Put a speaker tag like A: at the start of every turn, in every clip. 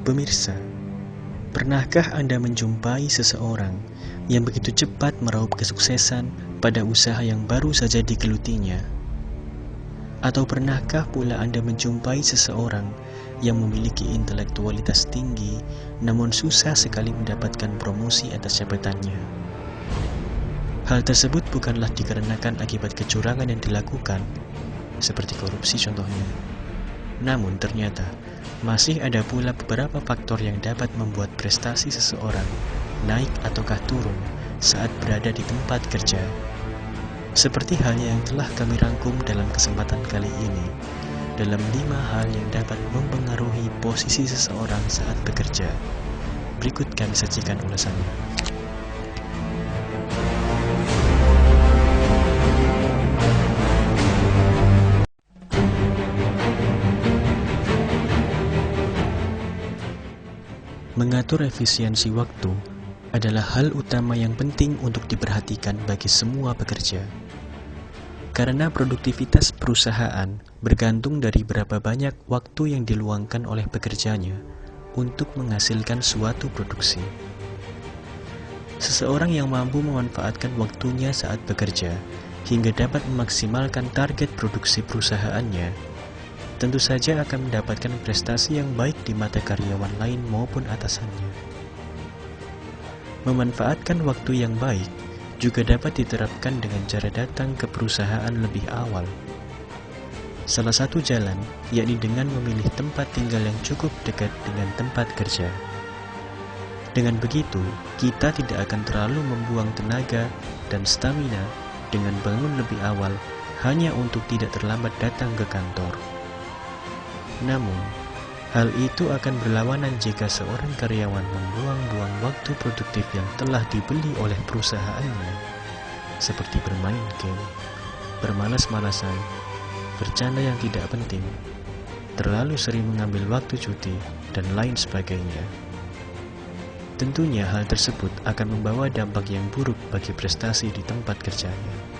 A: Pemirsa, pernahkah Anda menjumpai seseorang yang begitu cepat meraup kesuksesan pada usaha yang baru saja digelutinya? Atau pernahkah pula Anda menjumpai seseorang yang memiliki intelektualitas tinggi namun susah sekali mendapatkan promosi atas jabatannya? Hal tersebut bukanlah dikarenakan akibat kecurangan yang dilakukan, seperti korupsi contohnya. Namun ternyata masih ada pula beberapa faktor yang dapat membuat prestasi seseorang naik ataukah turun saat berada di tempat kerja. Seperti halnya yang telah kami rangkum dalam kesempatan kali ini, dalam 5 hal yang dapat mempengaruhi posisi seseorang saat bekerja. Berikut kami sajikan ulasannya. Mengatur efisiensi waktu adalah hal utama yang penting untuk diperhatikan bagi semua pekerja. Karena produktivitas perusahaan bergantung dari berapa banyak waktu yang diluangkan oleh pekerjanya untuk menghasilkan suatu produksi. Seseorang yang mampu memanfaatkan waktunya saat bekerja hingga dapat memaksimalkan target produksi perusahaannya, tentu saja akan mendapatkan prestasi yang baik di mata karyawan lain maupun atasannya. Memanfaatkan waktu yang baik juga dapat diterapkan dengan cara datang ke perusahaan lebih awal. Salah satu jalan yakni dengan memilih tempat tinggal yang cukup dekat dengan tempat kerja. Dengan begitu, kita tidak akan terlalu membuang tenaga dan stamina dengan bangun lebih awal hanya untuk tidak terlambat datang ke kantor. Namun, hal itu akan berlawanan jika seorang karyawan membuang-buang waktu produktif yang telah dibeli oleh perusahaannya, seperti bermain game, bermalas-malasan, bercanda yang tidak penting, terlalu sering mengambil waktu cuti, dan lain sebagainya. Tentunya hal tersebut akan membawa dampak yang buruk bagi prestasi di tempat kerjanya.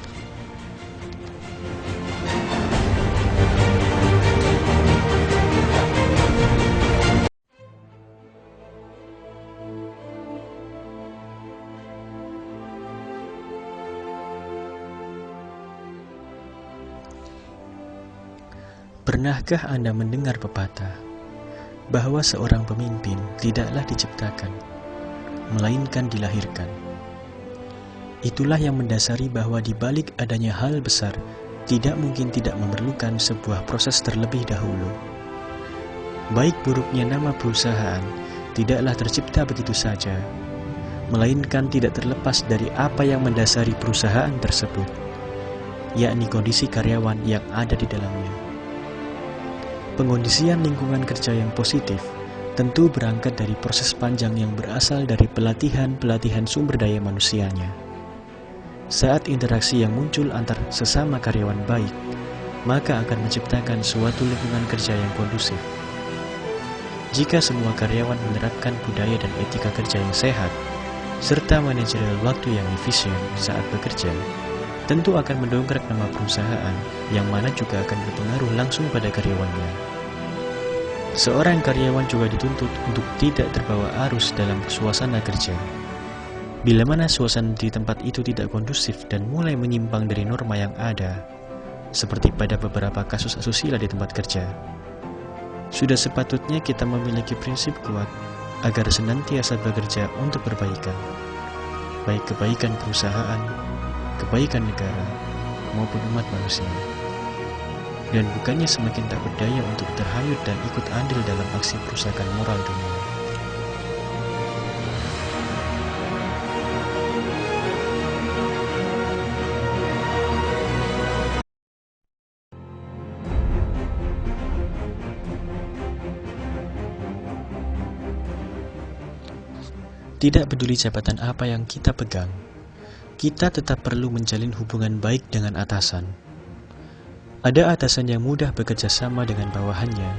A: Pernahkah Anda mendengar pepatah bahwa seorang pemimpin tidaklah diciptakan, melainkan dilahirkan? Itulah yang mendasari bahwa di balik adanya hal besar, tidak mungkin tidak memerlukan sebuah proses terlebih dahulu. Baik buruknya nama perusahaan tidaklah tercipta begitu saja, melainkan tidak terlepas dari apa yang mendasari perusahaan tersebut, yakni kondisi karyawan yang ada di dalamnya. Pengondisian lingkungan kerja yang positif tentu berangkat dari proses panjang yang berasal dari pelatihan sumber daya manusianya. Saat interaksi yang muncul antar sesama karyawan baik, maka akan menciptakan suatu lingkungan kerja yang kondusif. Jika semua karyawan menerapkan budaya dan etika kerja yang sehat, serta manajerial waktu yang efisien saat bekerja, tentu akan mendongkrak nama perusahaan, yang mana juga akan berpengaruh langsung pada karyawannya. Seorang karyawan juga dituntut untuk tidak terbawa arus dalam suasana kerja. Bila mana suasana di tempat itu tidak kondusif dan mulai menyimpang dari norma yang ada, seperti pada beberapa kasus asusila di tempat kerja, sudah sepatutnya kita memiliki prinsip kuat agar senantiasa bekerja untuk perbaikan, baik kebaikan perusahaan, kebaikan negara, maupun umat manusia. Dan bukannya semakin tak berdaya untuk terhanyut dan ikut andil dalam aksi perusakan moral dunia. Tidak peduli jabatan apa yang kita pegang, kita tetap perlu menjalin hubungan baik dengan atasan. Ada atasan yang mudah bekerja sama dengan bawahannya,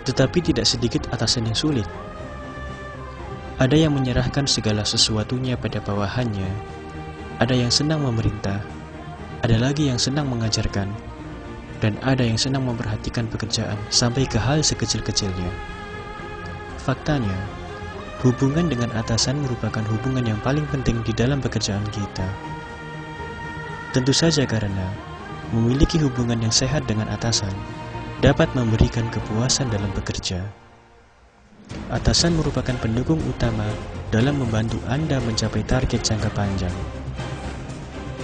A: tetapi tidak sedikit atasan yang sulit. Ada yang menyerahkan segala sesuatunya pada bawahannya, ada yang senang memerintah, ada lagi yang senang mengajarkan, dan ada yang senang memperhatikan pekerjaan sampai ke hal sekecil-kecilnya. faktanya, hubungan dengan atasan merupakan hubungan yang paling penting di dalam pekerjaan kita. Tentu saja karena memiliki hubungan yang sehat dengan atasan dapat memberikan kepuasan dalam bekerja. Atasan merupakan pendukung utama dalam membantu Anda mencapai target jangka panjang.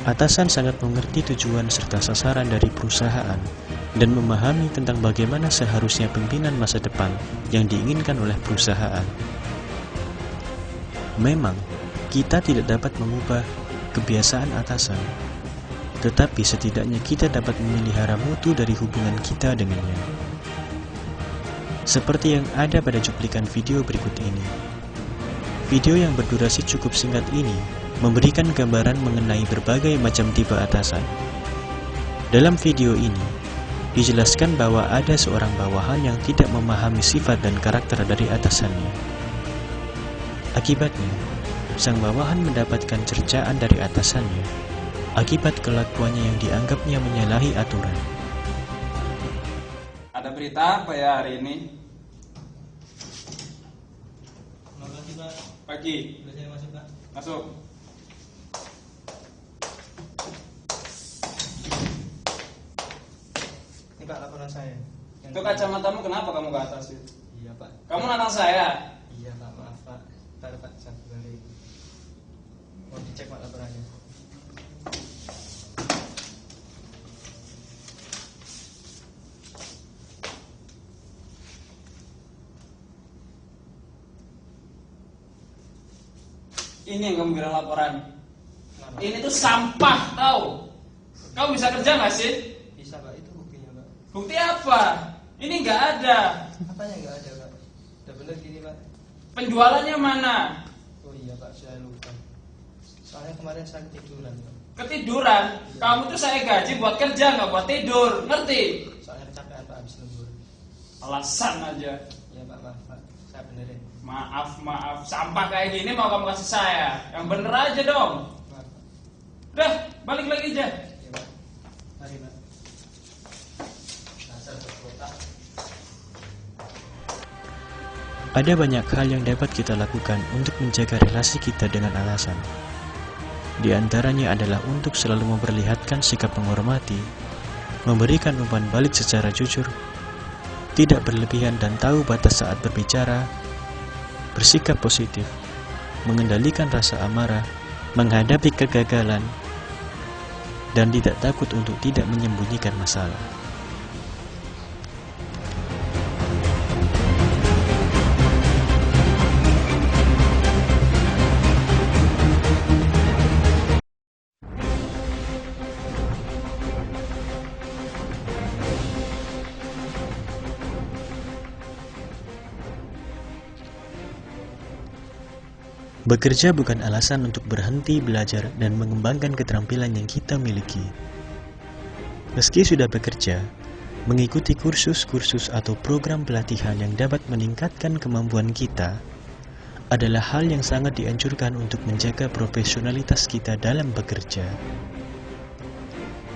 A: Atasan sangat mengerti tujuan serta sasaran dari perusahaan dan memahami tentang bagaimana seharusnya pimpinan masa depan yang diinginkan oleh perusahaan. Memang, kita tidak dapat mengubah kebiasaan atasan, tetapi setidaknya kita dapat memelihara mutu dari hubungan kita dengannya. Seperti yang ada pada cuplikan video berikut ini. Video yang berdurasi cukup singkat ini memberikan gambaran mengenai berbagai macam tipe atasan. Dalam video ini, dijelaskan bahwa ada seorang bawahan yang tidak memahami sifat dan karakter dari atasannya. Akibatnya, sang bawahan mendapatkan cercaan dari atasannya akibat kelakuannya yang dianggapnya menyalahi aturan.
B: Ada berita apa ya hari ini?
C: Selamat pagi, Pak.
B: Pagi.
C: Boleh saya masuk, Pak?
B: Masuk.
C: Ini Pak laporan saya.
B: Itu kacamatamu kenapa kamu ke atas itu?
C: Iya, Pak.
B: Kamu anak saya.
C: Iya, Pak. Maaf, Pak. Ntar, Pak, saya balik. Mau dicek, Pak, laporannya.
B: Ini yang kamu bilang laporan.
C: Kenapa?
B: Ini tuh sampah, tahu? Kamu bisa kerja nggak sih?
C: Bisa, Pak. Itu buktinya, Pak.
B: Bukti apa? Ini nggak ada.
C: Apanya nggak ada, Pak? Udah bener gini, Pak.
B: Penjualannya mana?
C: Oh iya, Pak. Saya lupa. Soalnya kemarin saya ketiduran, Pak.
B: Ketiduran. Kamu tuh saya gaji buat kerja, nggak buat tidur. Ngerti?
C: Soalnya kecapean, Pak, habis lembur.
B: Alasan aja.
C: Iya, Pak. Maaf, Pak. Saya benerin.
B: Maaf. Sampah kayak gini mau kamu kasih saya. Yang bener aja dong.
C: Maaf, Pak.
B: Udah, balik lagi aja.
C: Iya, Pak. Mari, Pak. Dasar berkotak.
A: Ada banyak hal yang dapat kita lakukan untuk menjaga relasi kita dengan atasan. Di antaranya adalah untuk selalu memperlihatkan sikap menghormati, memberikan umpan balik secara jujur, tidak berlebihan dan tahu batas saat berbicara, bersikap positif, mengendalikan rasa amarah, menghadapi kegagalan, dan tidak takut untuk tidak menyembunyikan masalah. Bekerja bukan alasan untuk berhenti belajar dan mengembangkan keterampilan yang kita miliki. Meski sudah bekerja, mengikuti kursus-kursus atau program pelatihan yang dapat meningkatkan kemampuan kita adalah hal yang sangat dianjurkan untuk menjaga profesionalitas kita dalam bekerja.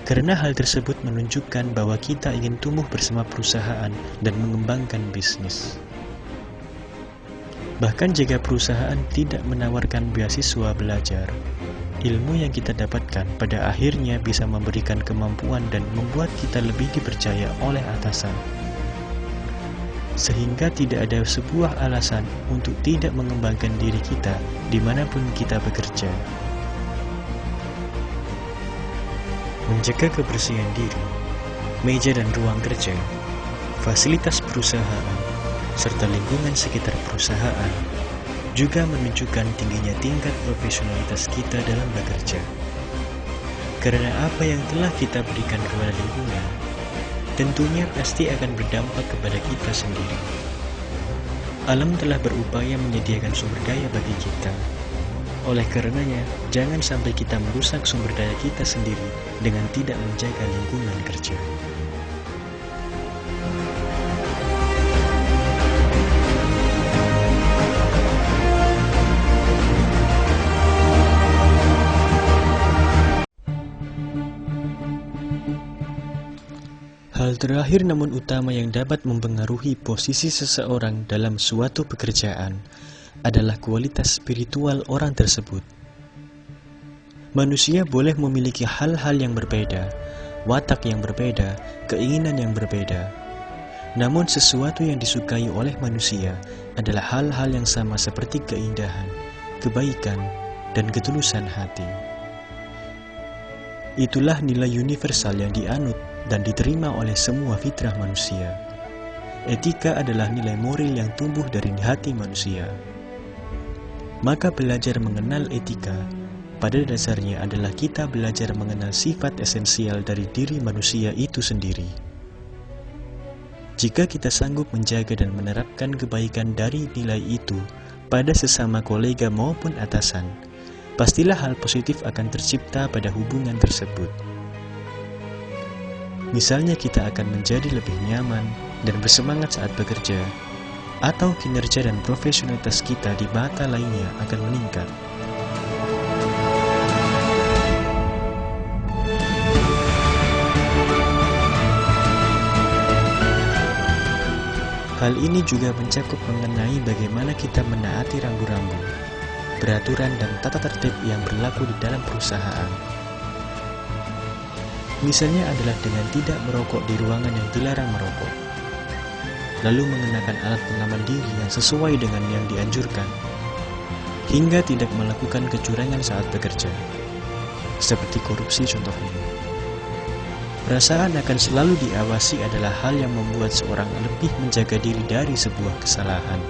A: Karena hal tersebut menunjukkan bahwa kita ingin tumbuh bersama perusahaan dan mengembangkan bisnis. Bahkan jika perusahaan tidak menawarkan beasiswa belajar, ilmu yang kita dapatkan pada akhirnya bisa memberikan kemampuan dan membuat kita lebih dipercaya oleh atasan. Sehingga tidak ada sebuah alasan untuk tidak mengembangkan diri kita dimanapun kita bekerja. Menjaga kebersihan diri, meja dan ruang kerja, fasilitas perusahaan, serta lingkungan sekitar perusahaan juga menunjukkan tingginya tingkat profesionalitas kita dalam bekerja. Karena apa yang telah kita berikan kepada lingkungan tentunya pasti akan berdampak kepada kita sendiri. Alam telah berupaya menyediakan sumber daya bagi kita. Oleh karenanya, jangan sampai kita merusak sumber daya kita sendiri dengan tidak menjaga lingkungan kerja. Hal terakhir namun utama yang dapat mempengaruhi posisi seseorang dalam suatu pekerjaan adalah kualitas spiritual orang tersebut. Manusia boleh memiliki hal-hal yang berbeda, watak yang berbeda, keinginan yang berbeda. Namun sesuatu yang disukai oleh manusia adalah hal-hal yang sama seperti keindahan, kebaikan, dan ketulusan hati. Itulah nilai universal yang dianut dan diterima oleh semua fitrah manusia. Etika adalah nilai moral yang tumbuh dari hati manusia. Maka belajar mengenal etika pada dasarnya adalah kita belajar mengenal sifat esensial dari diri manusia itu sendiri. Jika kita sanggup menjaga dan menerapkan kebaikan dari nilai itu pada sesama kolega maupun atasan, pastilah hal positif akan tercipta pada hubungan tersebut. Misalnya kita akan menjadi lebih nyaman dan bersemangat saat bekerja, atau kinerja dan profesionalitas kita di mata lainnya akan meningkat. Hal ini juga mencakup mengenai bagaimana kita menaati rambu-rambu, peraturan dan tata tertib yang berlaku di dalam perusahaan. Misalnya adalah dengan tidak merokok di ruangan yang dilarang merokok, lalu mengenakan alat pengaman diri yang sesuai dengan yang dianjurkan, hingga tidak melakukan kecurangan saat bekerja, seperti korupsi contohnya. Perasaan akan selalu diawasi adalah hal yang membuat seorang lebih menjaga diri dari sebuah kesalahan.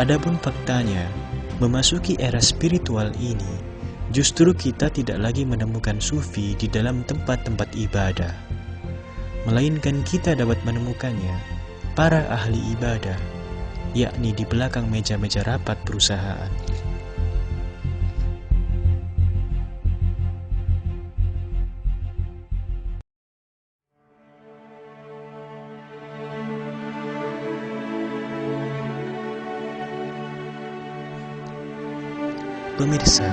A: Adapun faktanya, memasuki era spiritual ini, justru kita tidak lagi menemukan sufi di dalam tempat-tempat ibadah, melainkan kita dapat menemukannya para ahli ibadah, yakni di belakang meja-meja rapat perusahaan. Pemirsa,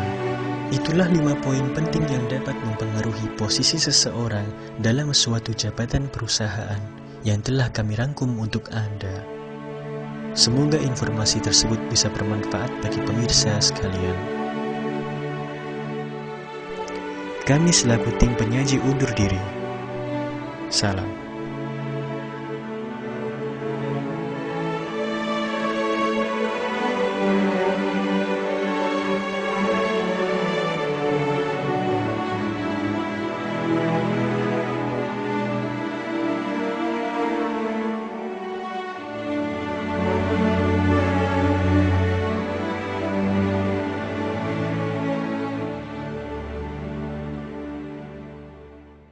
A: itulah 5 poin penting yang dapat mempengaruhi posisi seseorang dalam suatu jabatan perusahaan yang telah kami rangkum untuk Anda. Semoga informasi tersebut bisa bermanfaat bagi pemirsa sekalian. Kami selaku tim penyaji undur diri. Salam.